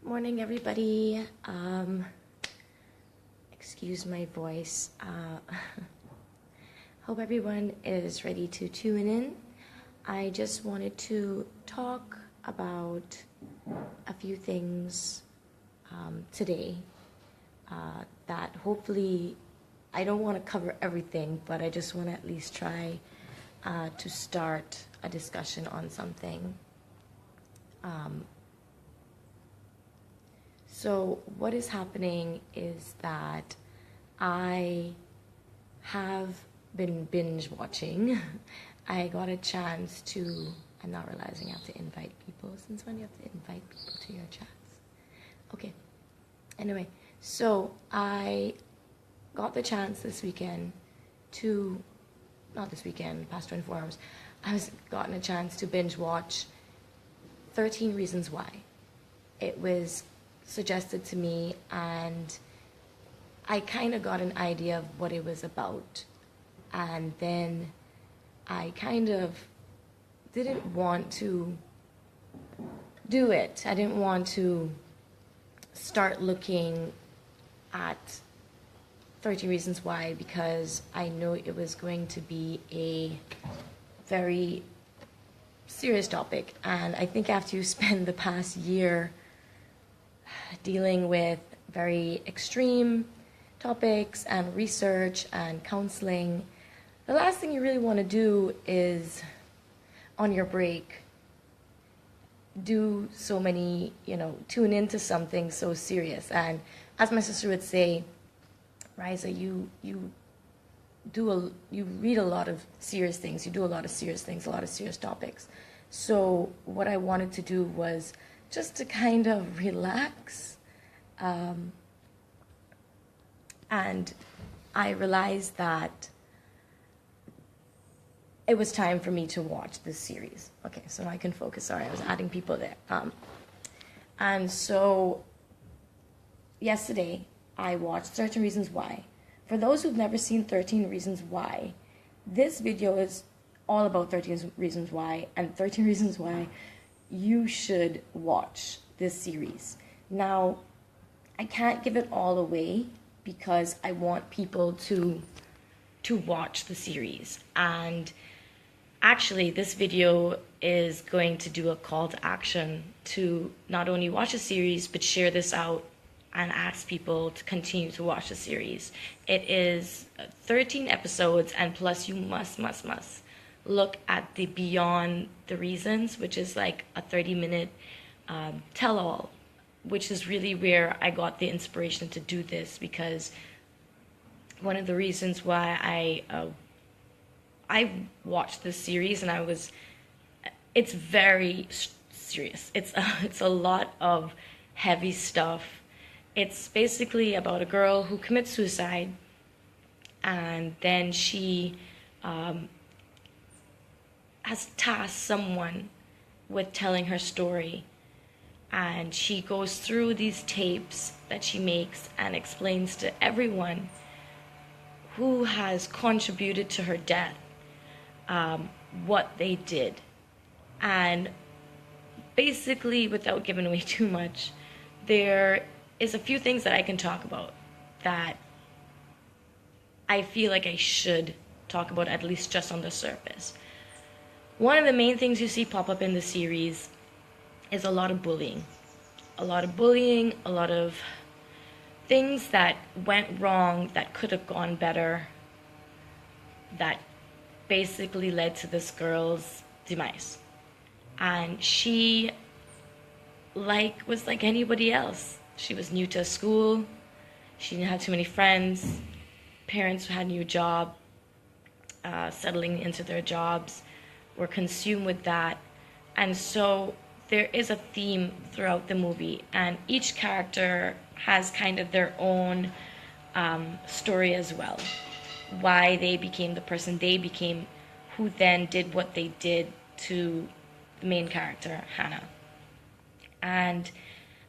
Morning, everybody. Excuse my voice. Hope everyone is ready to tune in. I just wanted to talk about a few things today that hopefully, I don't want to cover everything, but I just want to at least try to start a discussion on something. So what is happening is that I have been binge watching. I got a chance to, I'm not realizing I have to invite people. Since when do you have to invite people to your chats? Okay. Anyway, so I got the chance this weekend to, not this weekend, past 24 hours, gotten a chance to binge watch 13 Reasons Why. It was suggested to me and I kind of got an idea of what it was about, and then I kind of didn't want to do it. I didn't want to start looking at 13 Reasons Why because I know it was going to be a very serious topic, and I think after you spend the past year dealing with very extreme topics and research and counseling, the last thing you really want to do is, on your break, do so many, tune into something so serious. And as my sister would say, Riza, you read a lot of serious things, you do a lot of serious things, a lot of serious topics. So what I wanted to do was just to kind of relax. And I realized that it was time for me to watch this series. Okay, so now I can focus. Sorry, I was adding people there. And so yesterday, I watched 13 Reasons Why. For those who've never seen 13 Reasons Why, this video is all about 13 Reasons Why, and 13 Reasons Why you should watch this series. Now, I can't give it all away because I want people to watch the series. And actually, this video is going to do a call to action to not only watch the series, but share this out and ask people to continue to watch the series. It is 13 episodes, and plus you must look at the Beyond the Reasons, which is like a 30-minute tell-all, which is really where I got the inspiration to do this, because one of the reasons why I watched this series, and it's very serious. It's a lot of heavy stuff. It's basically about a girl who commits suicide, and then she has tasked someone with telling her story. And she goes through these tapes that she makes and explains to everyone who has contributed to her death what they did. And basically, without giving away too much, there is a few things that I can talk about that I feel like I should talk about, at least just on the surface. One of the main things you see pop up in the series is a lot of bullying. A lot of things that went wrong that could have gone better, that basically led to this girl's demise. And she was like anybody else. She was new to school, she didn't have too many friends, parents had a new job, settling into their jobs, were consumed with that. And so there is a theme throughout the movie, and each character has kind of their own story as well. Why they became the person they became, who then did what they did to the main character, Hannah. And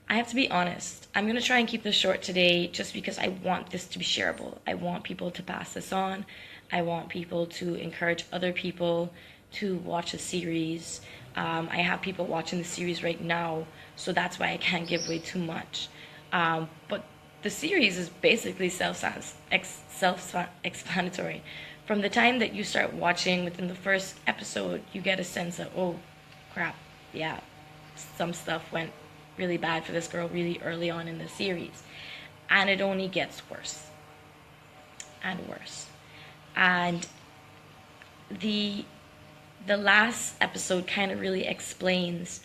I have to be honest, I'm going to try and keep this short today just because I want this to be shareable. I want people to pass this on. I want people to encourage other people to watch a series. I have people watching the series right now, so that's why I can't give away too much. But the series is basically self-explanatory. From the time that you start watching, within the first episode, you get a sense of, oh, crap, yeah, some stuff went really bad for this girl really early on in the series. And it only gets worse and worse. And the last episode kind of really explains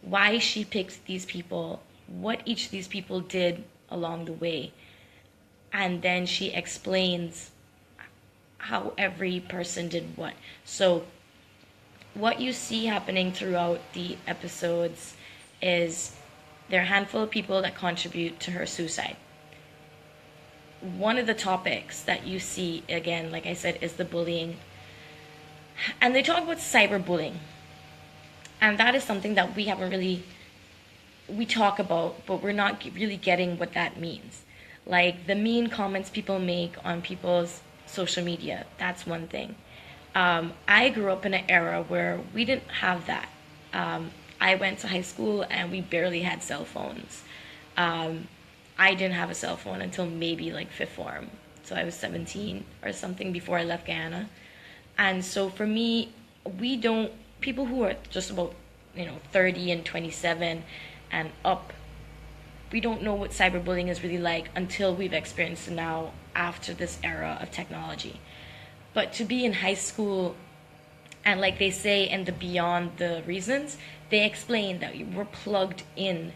why she picked these people, what each of these people did along the way. And then she explains how every person did what. So what you see happening throughout the episodes is there are a handful of people that contribute to her suicide. One of the topics that you see, again, like I said, is the bullying. And they talk about cyberbullying. And that is something that we haven't really, we talk about, but we're not really getting what that means. Like the mean comments people make on people's social media, that's one thing. I grew up in an era where we didn't have that. I went to high school and we barely had cell phones. I didn't have a cell phone until maybe like fifth form. So I was 17 or something before I left Guyana. And so for me, people who are just about, 30 and 27 and up, we don't know what cyberbullying is really like until we've experienced it now after this era of technology. But to be in high school, and like they say in the Beyond the Reasons, they explain that we're plugged in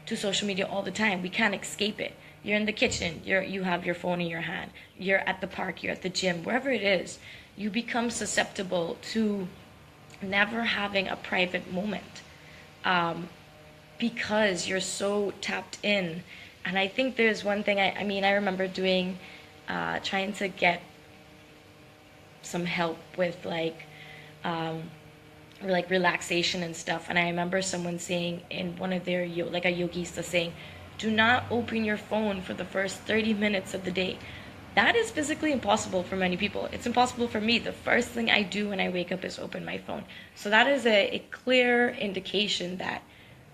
to social media all the time. We can't escape it. You're in the kitchen, you have your phone in your hand. You're at the park, you're at the gym, wherever it is. You become susceptible to never having a private moment because you're so tapped in. And I think there's one thing, I remember doing, trying to get some help with like relaxation and stuff. And I remember someone saying in one of their, like a yogista saying, do not open your phone for the first 30 minutes of the day. That is physically impossible for many people. It's impossible for me. The first thing I do when I wake up is open my phone. So that is a clear indication that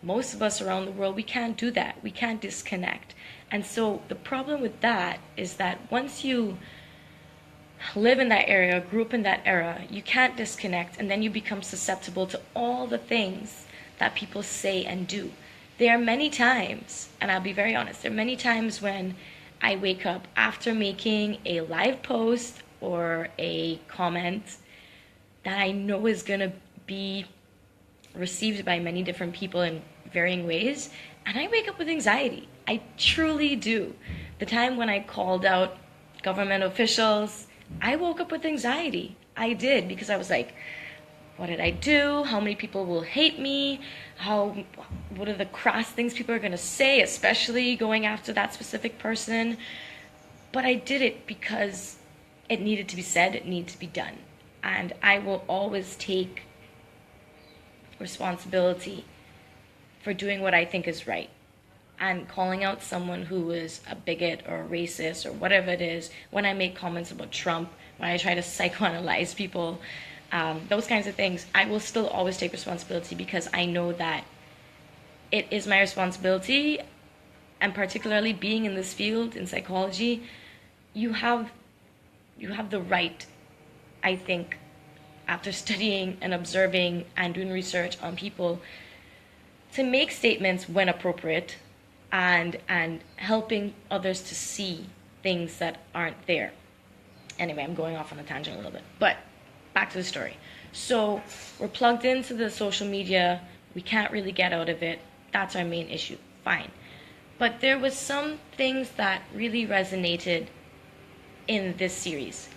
most of us around the world, we can't do that. We can't disconnect. And so the problem with that is that once you live in that area, grew up in that era, you can't disconnect, and then you become susceptible to all the things that people say and do. There are many times, and I'll be very honest, there are many times when I wake up after making a live post or a comment that I know is going to be received by many different people in varying ways, and I wake up with anxiety. I truly do. The time when I called out government officials, I woke up with anxiety. I did, because I was like, what did I do? How many people will hate me? What are the crass things people are going to say, especially going after that specific person? But I did it because it needed to be said, it needed to be done. And I will always take responsibility for doing what I think is right. And calling out someone who is a bigot or a racist or whatever it is, when I make comments about Trump, when I try to psychoanalyze people, those kinds of things, I will still always take responsibility, because I know that it is my responsibility. And particularly being in this field, in psychology, you have the right, I think, after studying and observing and doing research on people, to make statements when appropriate, and helping others to see things that aren't there. Anyway, I'm going off on a tangent a little bit, but back to the story. So we're plugged into the social media. We can't really get out of it. That's our main issue. Fine. But there was some things that really resonated in this series.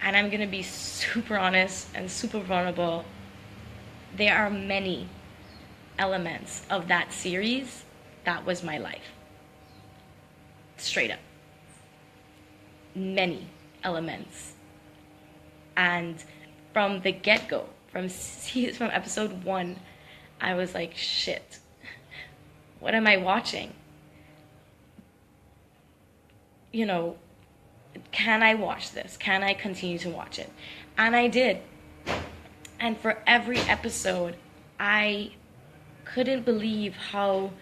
And I'm going to be super honest and super vulnerable. There are many elements of that series that was my life. Straight up. Many elements. And from the get-go, from episode 1, I was like, shit, what am I watching? Can I watch this? Can I continue to watch it? And I did. And for every episode, I couldn't believe how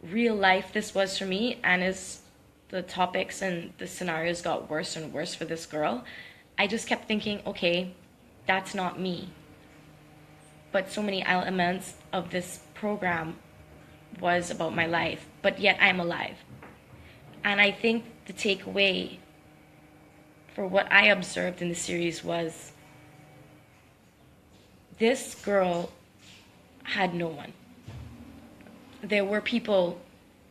real life this was for me. And as the topics and the scenarios got worse and worse for this girl, I just kept thinking, okay, that's not me. But so many elements of this program was about my life, but yet I'm alive. And I think the takeaway for what I observed in the series was this girl had no one. There were people,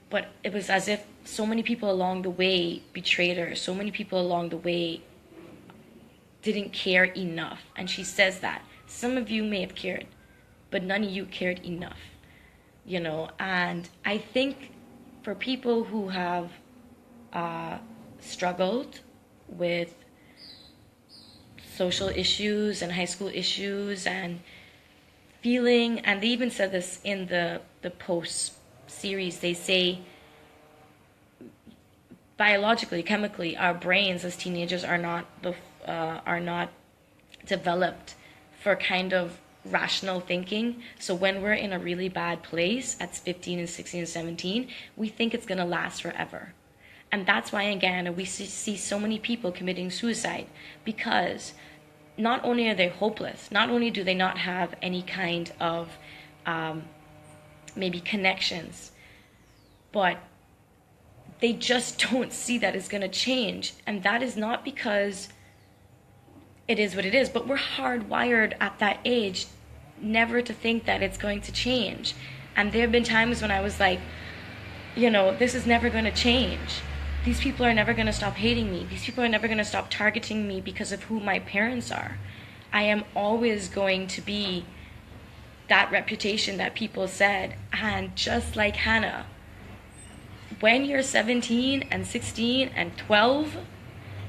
but it was as if so many people along the way betrayed her. So many people along the way didn't care enough. And she says that. Some of you may have cared, but none of you cared enough. You know, and I think for people who have struggled with social issues and high school issues and feeling, and they even said this in the post series, they say biologically, chemically, our brains as teenagers are not developed for kind of rational thinking. So when we're in a really bad place at 15 and 16 and 17, we think it's going to last forever. And that's why in Guyana we see so many people committing suicide, because not only are they hopeless, not only do they not have any kind of maybe connections, but they just don't see that it's going to change. And that is not because it is what it is, but we're hardwired at that age never to think that it's going to change. And there have been times when I was like, you know, this is never going to change. These people are never going to stop hating me. These people are never going to stop targeting me because of who my parents are. I am always going to be that reputation that people said. And just like Hannah, when you're 17 and 16 and 12,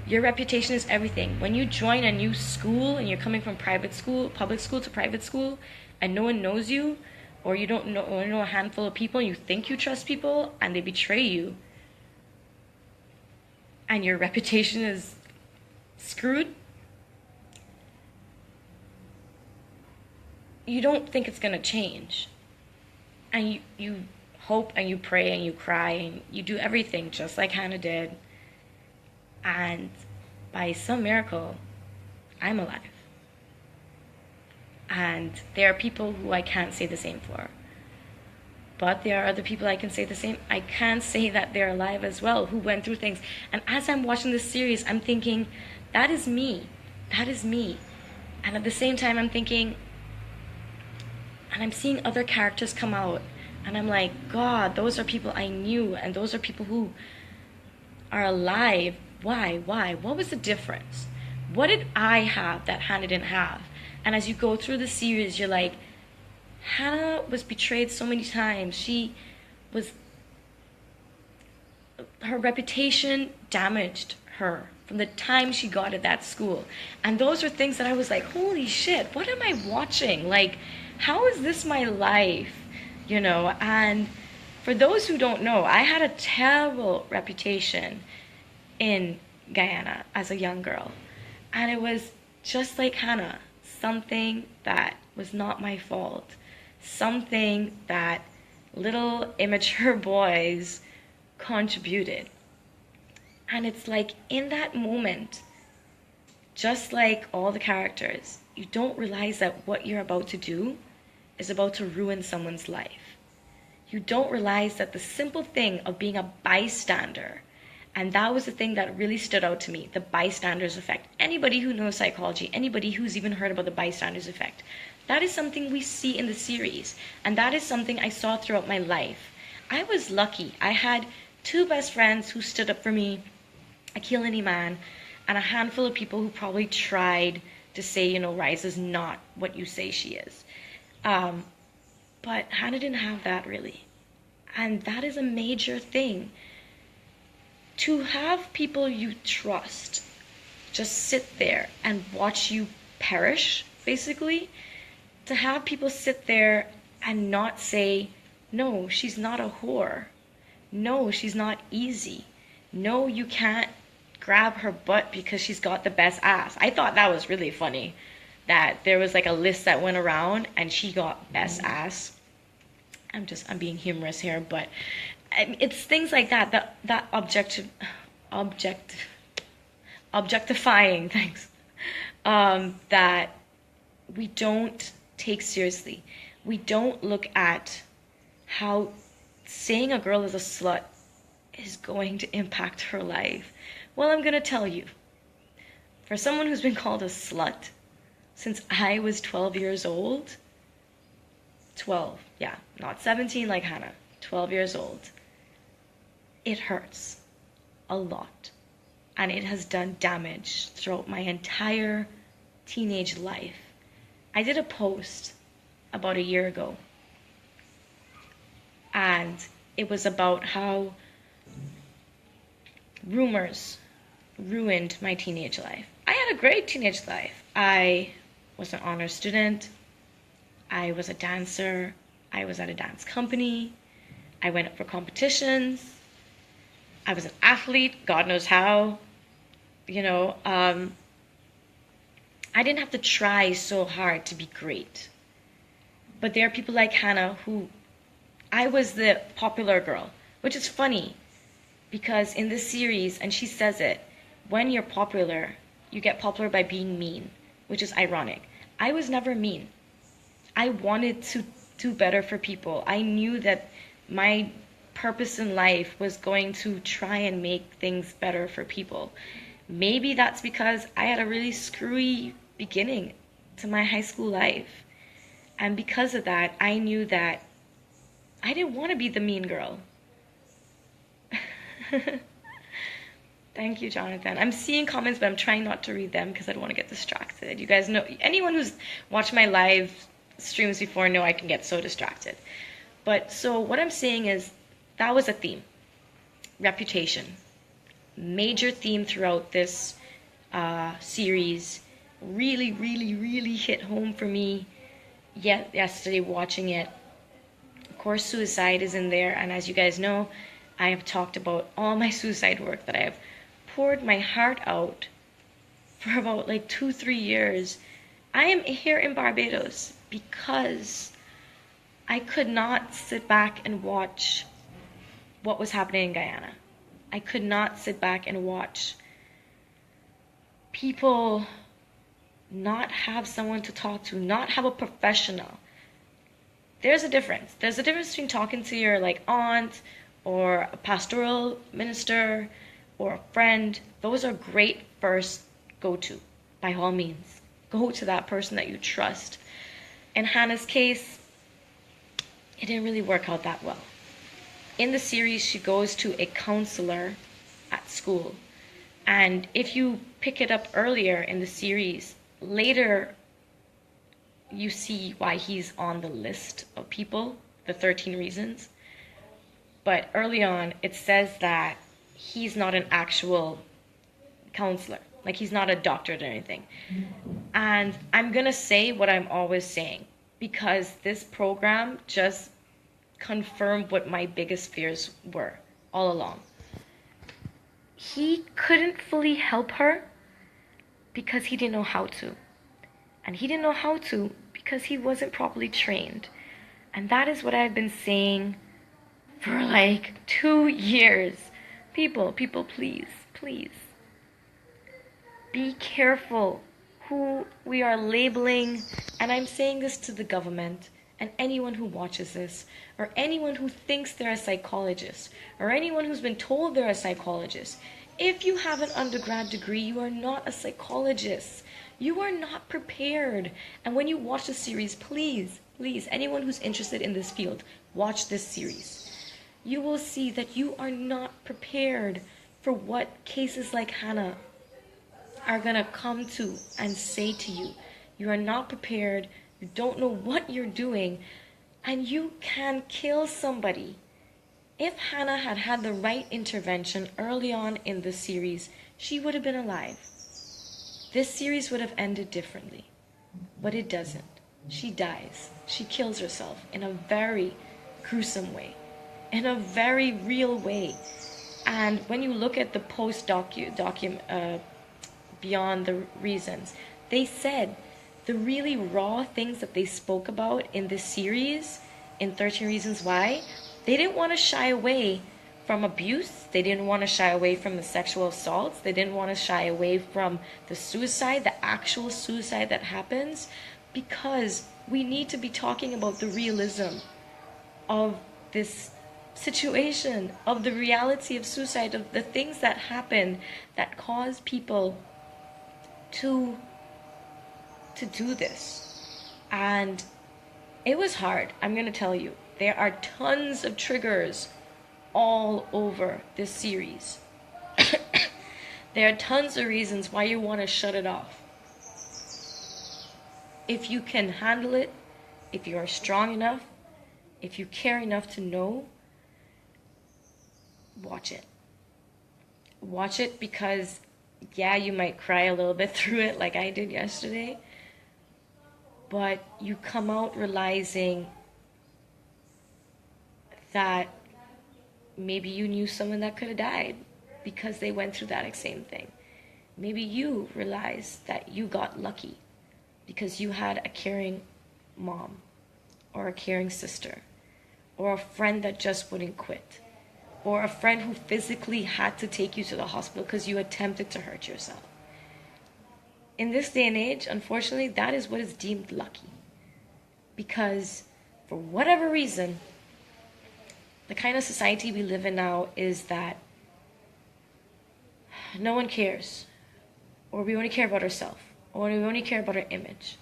your reputation is everything. When you join a new school and you're coming from private school, public school to private school, and no one knows you, or you don't know, or know a handful of people, and you think you trust people, and they betray you, and your reputation is screwed, you don't think it's going to change. And you hope and you pray and you cry and you do everything just like Hannah did. And by some miracle, I'm alive. And there are people who I can't say the same for. But there are other people I can say the same. I can say that they're alive as well, who went through things. And as I'm watching this series, I'm thinking, that is me. That is me. And at the same time, I'm thinking, and I'm seeing other characters come out. And I'm like, God, those are people I knew. And those are people who are alive. Why? What was the difference? What did I have that Hannah didn't have? And as you go through the series, you're like, Hannah was betrayed so many times. Her reputation damaged her from the time she got at that school. And those are things that I was like, holy shit, what am I watching? Like, how is this my life? You know, and for those who don't know, I had a terrible reputation in Guyana as a young girl. And it was just like Hannah, something that was not my fault. Something that little immature boys contributed. And it's like in that moment, just like all the characters, you don't realize that what you're about to do is about to ruin someone's life. You don't realize that the simple thing of being a bystander, and that was the thing that really stood out to me, the bystander's effect. Anybody who knows psychology, anybody who's even heard about the bystander's effect, that is something we see in the series. And that is something I saw throughout my life. I was lucky. I had two best friends who stood up for me, Akil and Iman, and a handful of people who probably tried to say, you know, Rise is not what you say she is. But Hannah didn't have that really. And that is a major thing. To have people you trust just sit there and watch you perish, basically, to have people sit there and not say, no, she's not a whore. No, she's not easy. No, you can't grab her butt because she's got the best ass. I thought that was really funny. that there was like a list that went around and she got best ass. I'm being humorous here, but it's things like that objectifying, thanks, that we don't take seriously. We don't look at how saying a girl is a slut is going to impact her life. Well, I'm going to tell you. For someone who's been called a slut since I was 12 years old, 12, yeah, not 17 like Hannah, 12 years old, it hurts a lot. And it has done damage throughout my entire teenage life. I did a post about a year ago, and it was about how rumors ruined my teenage life. I had a great teenage life. I was an honor student. I was a dancer. I was at a dance company. I went up for competitions. I was an athlete, God knows how. I didn't have to try so hard to be great. But there are people like Hannah who, I was the popular girl, which is funny because in this series, and she says it, when you're popular, you get popular by being mean, which is ironic. I was never mean. I wanted to do better for people. I knew that my purpose in life was going to try and make things better for people. Maybe that's because I had a really screwy beginning to my high school life. And because of that, I knew that I didn't want to be the mean girl. Thank you, Jonathan. I'm seeing comments, but I'm trying not to read them because I don't want to get distracted. You guys know, anyone who's watched my live streams before know I can get so distracted. But so what I'm saying is that was a theme. Reputation. Major theme throughout this series. Really, really, really hit home for me yesterday watching it. Of course, suicide is in there. And as you guys know, I have talked about all my suicide work that I have poured my heart out for about like 2-3 years. I am here in Barbados because I could not sit back and watch what was happening in Guyana. I could not sit back and watch people not have someone to talk to, not have a professional. There's a difference. There's a difference between talking to your like aunt or a pastoral minister or a friend. Those are great first go-to, by all means. Go to that person that you trust. In Hannah's case, it didn't really work out that well. In the series, she goes to a counselor at school. And if you pick it up earlier in the series, later you see why he's on the list of people, the 13 reasons. But early on, it says that he's not an actual counselor. Like, he's not a doctor or anything. And I'm going to say what I'm always saying, because this program just confirmed what my biggest fears were all along. He couldn't fully help her because he didn't know how to. And he didn't know how to because he wasn't properly trained. And that is what I've been saying for like 2 years. People, please, please. Be careful who we are labeling. And I'm saying this to the government and anyone who watches this, or anyone who thinks they're a psychologist, or anyone who's been told they're a psychologist. If you have an undergrad degree, you are not a psychologist. You are not prepared. And when you watch the series, please, anyone who's interested in this field, watch this series. You will see that you are not prepared for what cases like Hannah are going to come to and say to you. You are not prepared. You don't know what you're doing. And you can kill somebody. If Hannah had had the right intervention early on in the series, she would have been alive. This series would have ended differently. But it doesn't. She dies. She kills herself in a very gruesome way. In a very real way. And when you look at the Beyond the Reasons, they said the really raw things that they spoke about in this series, in 13 Reasons Why, they didn't want to shy away from abuse. They didn't want to shy away from the sexual assaults. They didn't want to shy away from the suicide, the actual suicide that happens, because we need to be talking about the realism of this situation, of the reality of suicide, of the things that happen that cause people to do this. And it was hard, I'm gonna tell you. There are tons of triggers all over this series. There are tons of reasons why you want to shut it off. If you can handle it, if you are strong enough, if you care enough to know, watch it. Watch it, because yeah, you might cry a little bit through it like I did yesterday, but you come out realizing that maybe you knew someone that could have died because they went through that same thing. Maybe you realize that you got lucky because you had a caring mom or a caring sister or a friend that just wouldn't quit, or a friend who physically had to take you to the hospital because you attempted to hurt yourself. In this day and age, unfortunately, that is what is deemed lucky. Because for whatever reason, the kind of society we live in now is that no one cares, or we only care about ourselves, or we only care about our image.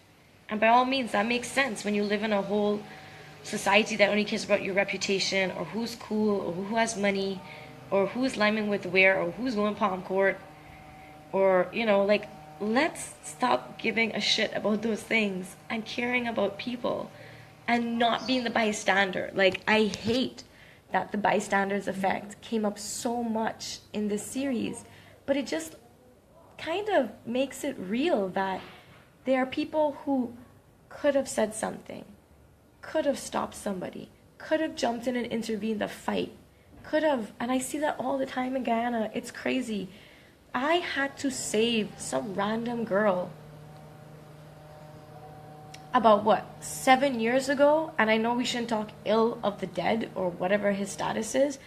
And by all means, that makes sense when you live in a whole society that only cares about your reputation, or who's cool, or who has money, or who's liming with where, or who's going palm court, or, like, let's stop giving a shit about those things and caring about people and not being the bystander. Like, I hate that the bystanders effect came up so much in this series, but it just kind of makes it real that there are people who could have said something, could have stopped somebody, could have jumped in and intervened the fight, could have, and I see that all the time in Guyana. It's crazy. I had to save some random girl about 7 years ago, and I know we shouldn't talk ill of the dead or whatever his status is,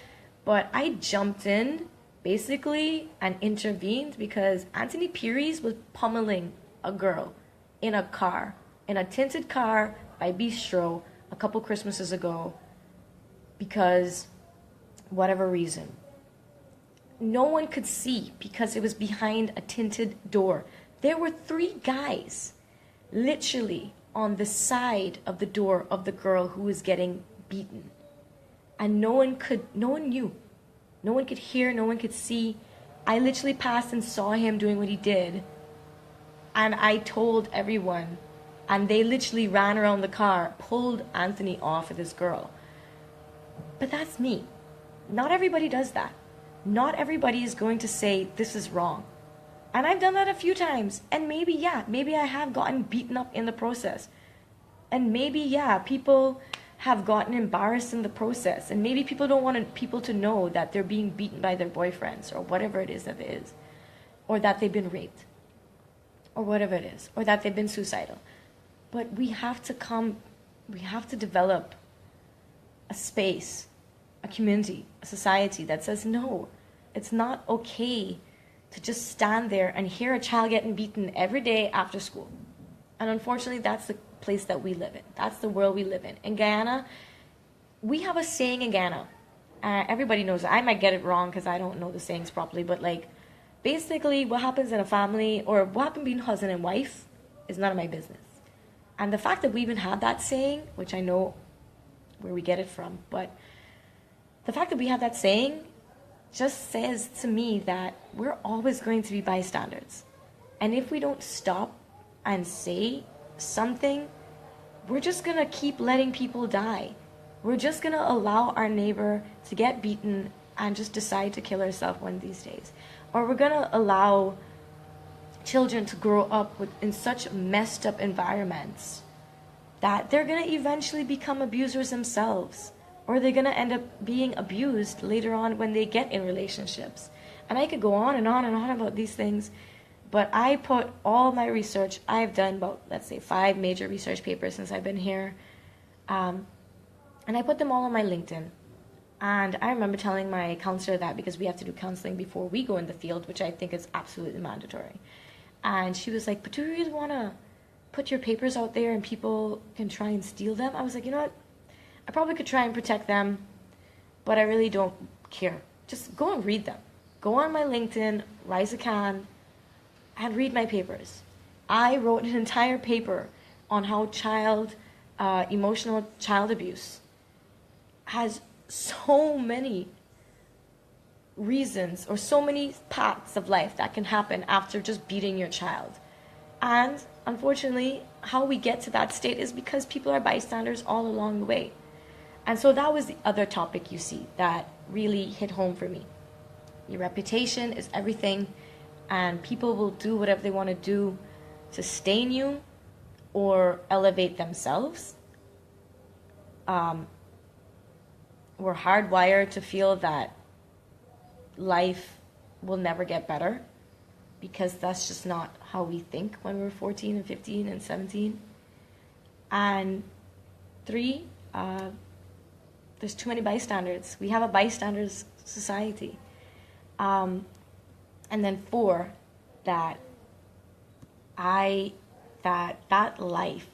but I jumped in basically and intervened because Anthony Peary's was pummeling a girl in a car, in a tinted car by Bistro a couple Christmases ago, because whatever reason. No one could see because it was behind a tinted door. There were 3 guys literally on the side of the door of the girl who was getting beaten. And no one knew. No one could hear, no one could see. I literally passed and saw him doing what he did. And I told everyone. And they literally ran around the car, pulled Anthony off of this girl. But that's me. Not everybody does that. Not everybody is going to say, this is wrong. And I've done that a few times. And maybe I have gotten beaten up in the process. And maybe, people have gotten embarrassed in the process. And maybe people don't want people to know that they're being beaten by their boyfriends or whatever it is that it is. Or that they've been raped. Or whatever it is. Or that they've been suicidal. But we have to develop a space, a community, a society that says, no, it's not okay to just stand there and hear a child getting beaten every day after school. And unfortunately, that's the place that we live in. That's the world we live in. In Guyana, we have a saying in Guyana. Everybody knows it. I might get it wrong because I don't know the sayings properly, but basically what happens in a family, or what happens between husband and wife, is none of my business. And the fact that we even have that saying, which I know where we get it from, but the fact that we have that saying just says to me that we're always going to be bystanders. And if we don't stop and say something, we're just going to keep letting people die. We're just going to allow our neighbor to get beaten and just decide to kill herself one of these days. Or we're going to allow children to grow up in such messed up environments that they're going to eventually become abusers themselves, or they're going to end up being abused later on when they get in relationships. And I could go on and on and on about these things, But I put all my research, I've done about, let's say, 5 major research papers since I've been here. And I put them all on my LinkedIn. And I remember telling my counselor that because we have to do counseling before we go in the field, which I think is absolutely mandatory. And she was like, but do you really want to put your papers out there and people can try and steal them? I was like, you know what? I probably could try and protect them, but I really don't care. Just go and read them. Go on my LinkedIn, Rise a Can, and read my papers. I wrote an entire paper on how emotional child abuse has so many reasons or so many paths of life that can happen after just beating your child. And unfortunately, how we get to that state is because people are bystanders all along the way. And so that was the other topic you see that really hit home for me. Your reputation is everything, and people will do whatever they want to do to stain you or elevate themselves. We're hardwired to feel that life will never get better because that's just not how we think when we're 14 and 15 and 17. And 3, there's too many bystanders. We have a bystanders society. And then 4, that life,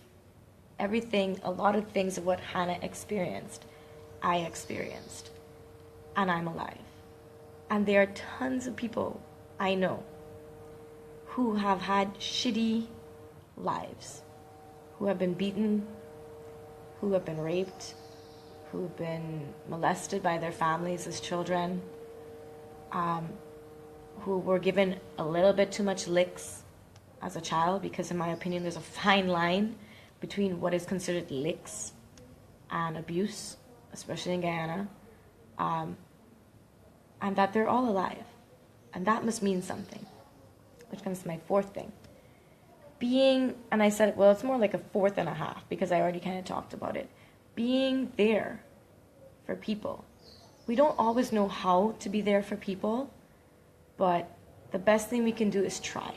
everything, a lot of things of what Hannah experienced, I experienced, and I'm alive. And there are tons of people I know who have had shitty lives, who have been beaten, who have been raped, who've been molested by their families as children, who were given a little bit too much licks as a child, because in my opinion there's a fine line between what is considered licks and abuse, especially in Guyana, and that they're all alive. And that must mean something, which comes to my 4th thing. And I said, well, it's more like a 4th and a half because I already kind of talked about it. Being there for people. We don't always know how to be there for people, but the best thing we can do is try.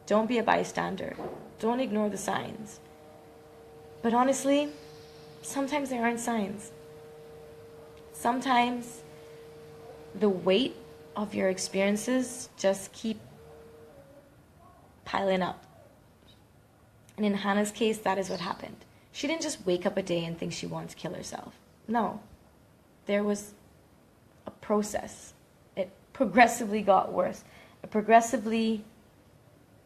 Don't be a bystander. Don't ignore the signs. But honestly, sometimes there aren't signs. Sometimes the weight of your experiences just keep piling up. And in Hannah's case, that is what happened. She didn't just wake up a day and think she wanted to kill herself. No. There was a process. It progressively got worse. It progressively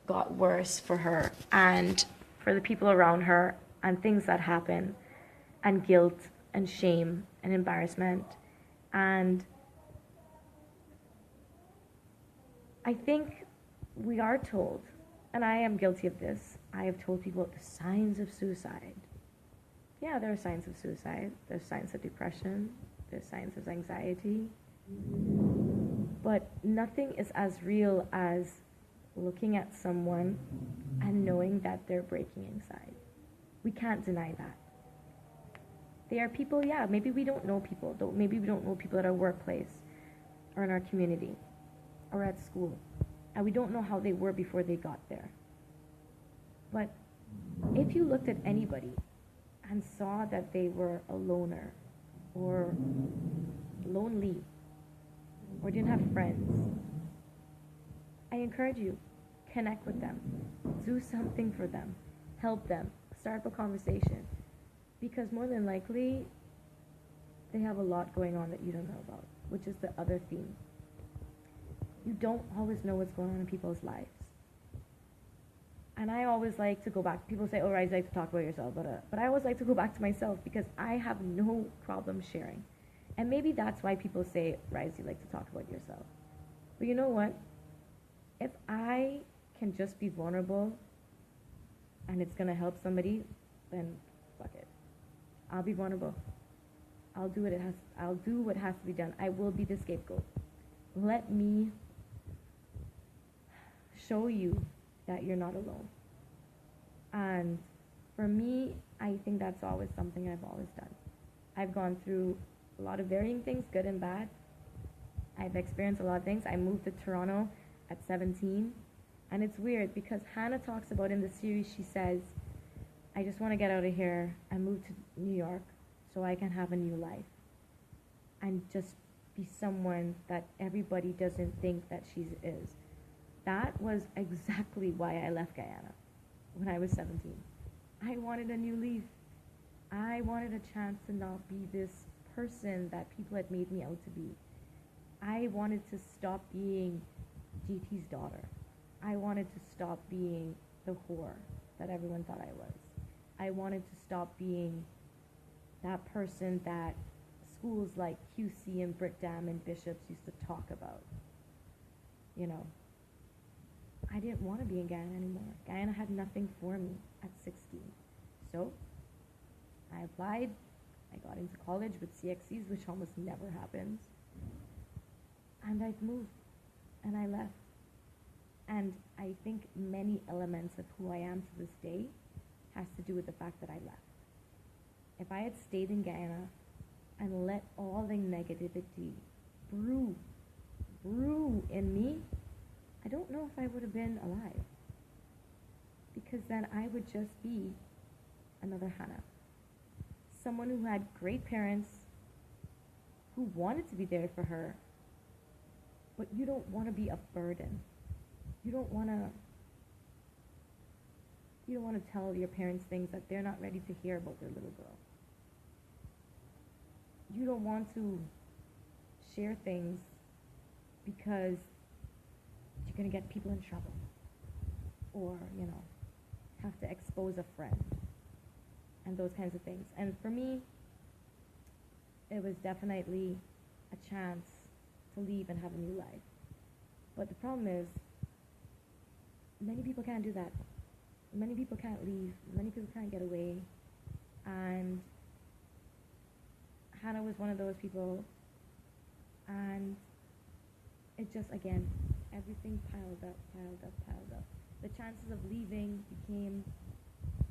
got worse for her and for the people around her, and things that happen, and guilt and shame and embarrassment. And I think we are told, and I am guilty of this, I have told people the signs of suicide. Yeah, there are signs of suicide. There's signs of depression. There's signs of anxiety. But nothing is as real as looking at someone and knowing that they're breaking inside. We can't deny that. There are people, yeah, maybe we don't know people. Maybe we don't know people at our workplace or in our community or at school. And we don't know how they were before they got there. But if you looked at anybody and saw that they were a loner or lonely or didn't have friends, I encourage you, connect with them. Do something for them. Help them. Start a conversation. Because more than likely, they have a lot going on that you don't know about, which is the other theme. You don't always know what's going on in people's lives. And I always like to go back. People say, oh, Rise, you like to talk about yourself. But I always like to go back to myself because I have no problem sharing. And maybe that's why people say, Rise, you like to talk about yourself. But you know what? If I can just be vulnerable and it's going to help somebody, then fuck it. I'll be vulnerable. I'll do what has to be done. I will be the scapegoat. Let me show you that you're not alone. And for me, I think that's always something I've always done. I've gone through a lot of varying things, good and bad. I've experienced a lot of things. I moved to Toronto at 17, And it's weird because Hannah talks about in the series, she says, I just want to get out of here and move to New York so I can have a new life and just be someone that everybody doesn't think that she is. That was exactly why I left Guyana when I was 17. I wanted a new leaf. I wanted a chance to not be this person that people had made me out to be. I wanted to stop being GT's daughter. I wanted to stop being the whore that everyone thought I was. I wanted to stop being that person that schools like QC and Brickdam and Bishops used to talk about. You know, I didn't want to be in Guyana anymore. Guyana had nothing for me at 16. So I applied. I got into college with CXCs, which almost never happens. And I've moved. And I left. And I think many elements of who I am to this day has to do with the fact that I left. If I had stayed in Guyana and let all the negativity brew in me, I don't know if I would have been alive. Because then I would just be another Hannah. Someone who had great parents, who wanted to be there for her, but you don't want to be a burden. You don't want to tell your parents things that they're not ready to hear about their little girl. You don't want to share things because you're going to get people in trouble or, have to expose a friend and those kinds of things. And for me, it was definitely a chance to leave and have a new life. But the problem is, many people can't do that. Many people can't leave. Many people can't get away. And Hannah was one of those people. And it just, again, everything piled up. The chances of leaving became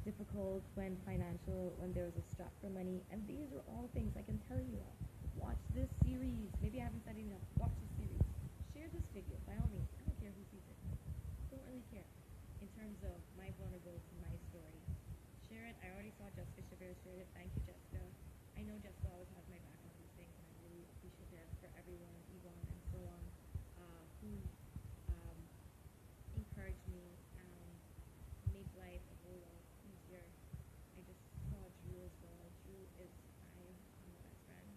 difficult when there was a strap for money. And these are all things I can tell you of. Watch this series. Maybe I haven't said it enough. Watch this series. Share this video, by all means. I don't care who sees it. Don't really care. In terms of my vulnerability, my story. Share it. I already saw Jessica Shabir shared it. Thank you, Jessica. I know Jessica always has my back on these things, and I'm really appreciative for everyone, Yvonne, and so on, who encouraged me and make life a whole lot easier. I just saw Drew as well. Drew is my best friend.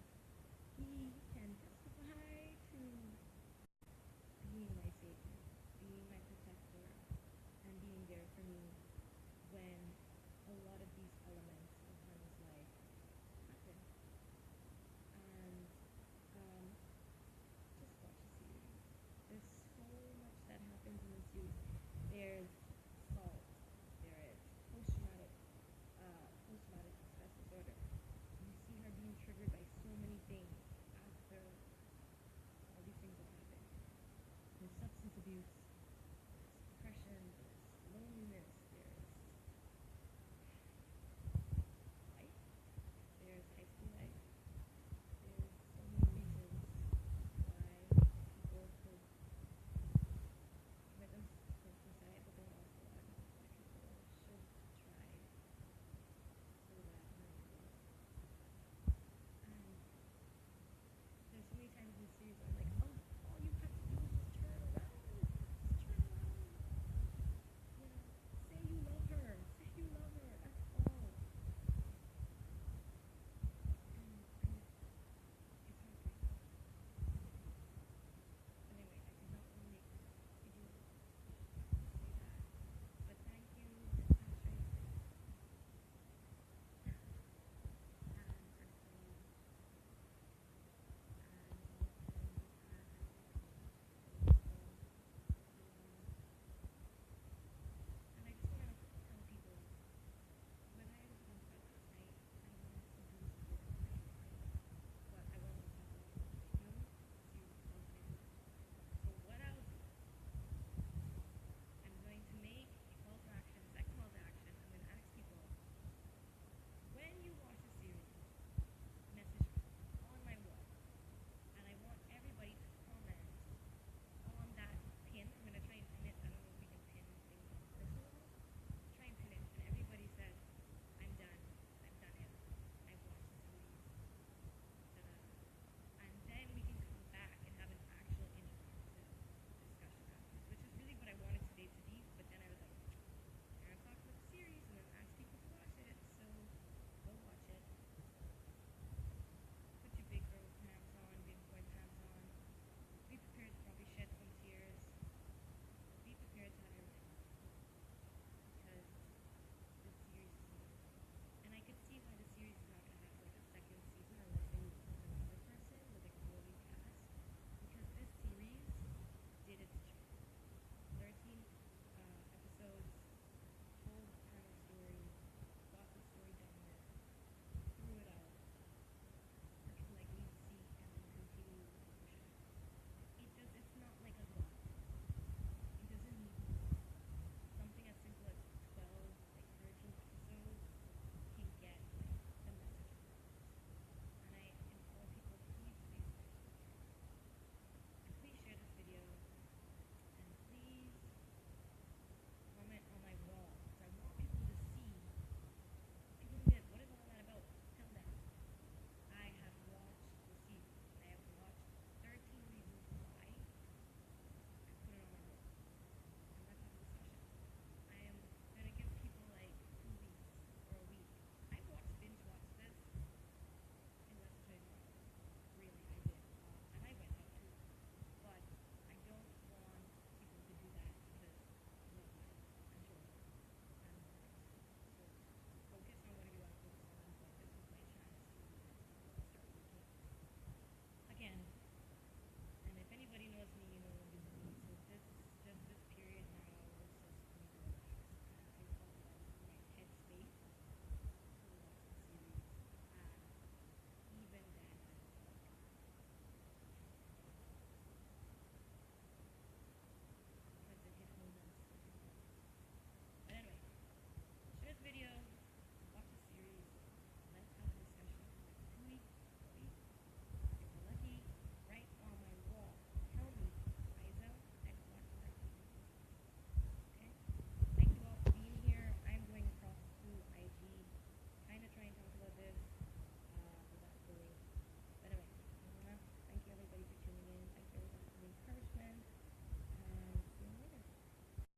He can testify to being my savior, being my protector, and being there for me when a lot of these elements of Hannah's life happen. And just watch the series. There's so much that happens in the series. There's